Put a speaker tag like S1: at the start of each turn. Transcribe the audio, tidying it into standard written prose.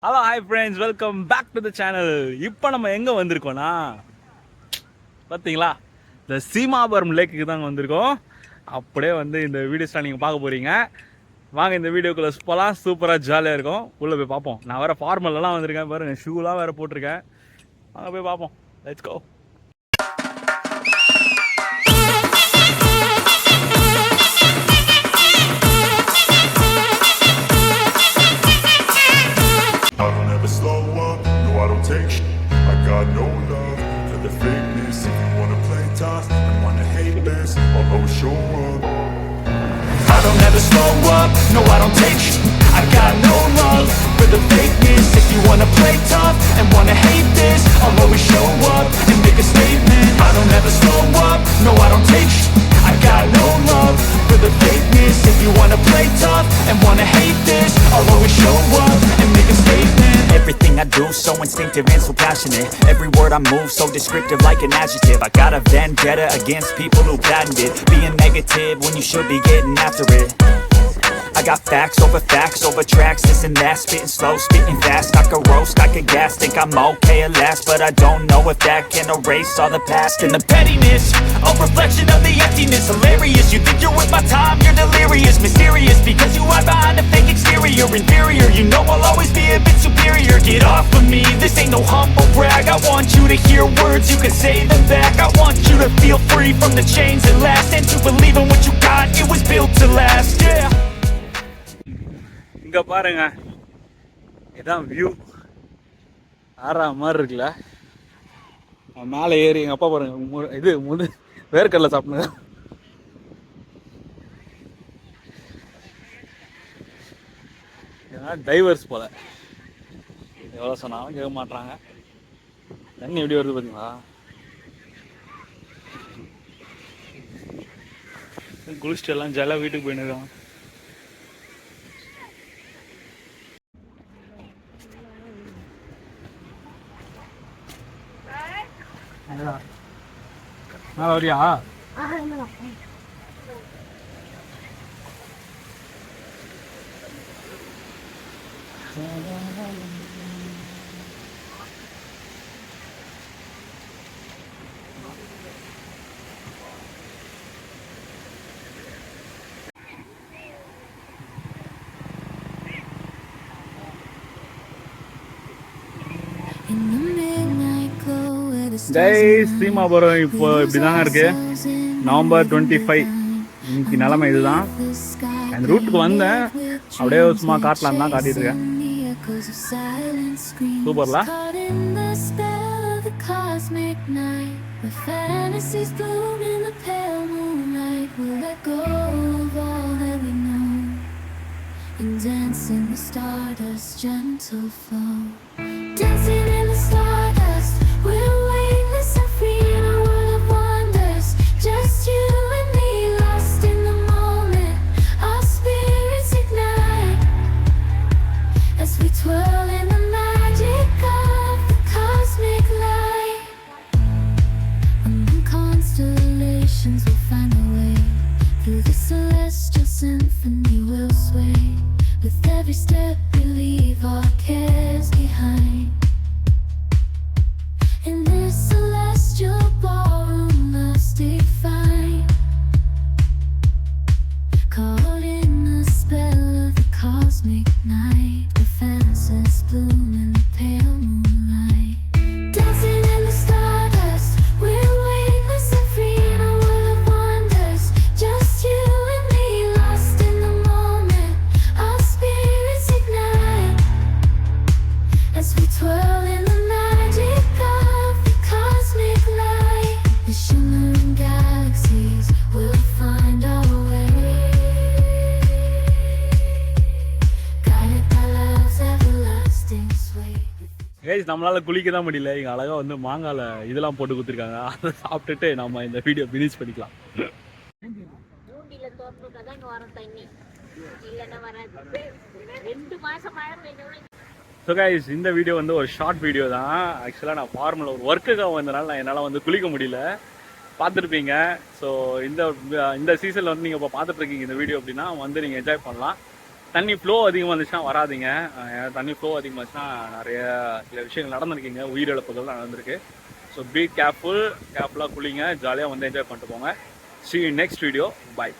S1: Hello hi friends, welcome back to the channel. இப்போ நம்ம எங்கே வந்திருக்கோன்னா பார்த்தீங்களா, இந்த சீமாபுரம் லேக்குக்கு தாங்க வந்திருக்கோம். அப்படியே வந்து இந்த வீடியோஸ்லாம் நீங்கள் பார்க்க போகிறீங்க. வாங்க இந்த வீடியோக்குள்ளே போகலாம். சூப்பராக ஜாலியாக இருக்கும். உள்ளே போய் பார்ப்போம். நான் வேறு ஃபார்மல்லாம் வந்திருக்கேன் பாருங்கள், ஷூலாம் வேறு போட்டிருக்கேன். வாங்க போய் பார்ப்போம். Let's go.
S2: I don't ever slow up, no I don't take shit. I got no love for the fakeness. If you wanna play tough and wanna hate this, I'll always show up. I don't ever slow up, no I don't take shit. I got no love for the fakeness. If you wanna play tough and wanna hate this, I'll always show up and make a statement. I don't ever slow up, no I don't take shit. I got no love for the fakeness. If you wanna play tough and wanna hate this, I'll always show up and make a statement. Everything I do so instinctive and so passionate. Every word I move so descriptive like an adjective. I got a vendetta against people who patented being negative when you should be getting after it. I got facts over tracks, this and that, spitting slow, spitting fast. I could roast, I could gas, think I'm okay at last, but I don't know if that can erase all the past. And the pettiness, a reflection of the emptiness. Hilarious, you think you're worth my time, you're delirious. Mysterious, because you hide behind a fake exterior. Inferior, you know I'll always be a bit superior. Get off of me, this ain't no humble brag. I want you to hear words, you can say them back. I want you to feel free from the chains that last, and to believe in what you got, it was built to last, yeah.
S1: இங்கே பாருங்க, இதான் view. ஆறா மாதிரி இருக்குல்ல. மேலே ஏறி எங்கள் அப்பா பாருங்க, இது வேர்க்கடலை சாப்பிடுங்க. டைவர்ஸ் போல எவ்வளோ சொன்னாலும் கேட்க மாட்டாங்க. தண்ணி எப்படி வருது பார்த்தீங்களா? குளிச்சுட்டு எல்லாம் ஜாலியாக வீட்டுக்கு போயின்னு இருக்காங்க. மேலே வரியா? ஜெய் சீமாபுரம். இப்போ இப்படி தாங்க இருக்கு. நவம்பர் 25 இன்னைக்கு நிலைமை இதுதான். அந்த ரூட்டுக்கு வந்தேன், அப்படியே சும்மா காட்டலாம் தான் காட்டிட்டு இருக்கேன். சூப்பர்ல. Dancing the stardust, gentle flow. Dancing in the stardust, we're weightless and free in a world of wonders. Just you and me, lost in the moment. Our spirits ignite as we twirl in the magic of the cosmic light. Among constellations, we'll find a way. Through the celestial symphony, we'll sway. With every step we leave our cares behind. In this celestial ballroom, love's defined. Caught in the spell of the cosmic night. The fences bloom in the pale moonlight. Dancing in the stardust, we're weightless and free in a world of wonders. Just you and me, lost in the moment. Our spirits ignite as we twirl in the magic of the cosmic light. The shimmering galaxies will find our way, guided by love's everlasting sway. Guys, நம்மளால குளிக்க தான் முடியல. இங்கே அழகாக வந்து மாங்கால இதெல்லாம் போட்டு கொடுத்துருக்காங்க. அதை சாப்பிட்டுட்டு நம்ம இந்த வீடியோ ஃபினிஷ் பண்ணிக்கலாம். ஸோ கைஸ், இந்த வீடியோ வந்து ஒரு ஷார்ட் வீடியோ தான். ஆக்சுவலாக நான் ஃபார்மில் ஒரு ஒர்க்குக்காக வந்தனால என்னால் வந்து குளிக்க முடியல, பார்த்துருப்பீங்க. ஸோ இந்த சீசனில் வந்து நீங்கள் இப்போ பார்த்துட்ருக்கீங்க இந்த வீடியோ அப்படின்னா வந்து நீங்கள் என்ஜாய் பண்ணலாம்.
S3: தண்ணி ஃப்ளோ அதிகமாக இருந்துச்சுன்னா வராதிங்க. தண்ணி ஃப்ளோ அதிகமாக இருந்துச்சுன்னா நிறைய சில விஷயங்கள் நடந்திருக்குங்க, உயிரிழப்புகள் தான் நடந்திருக்கு. ஸோ பி கேர்ஃபுல்லாக குளிங்க, ஜாலியாக வந்து என்ஜாய் பண்ணிட்டு போங்க. See you next video. Bye.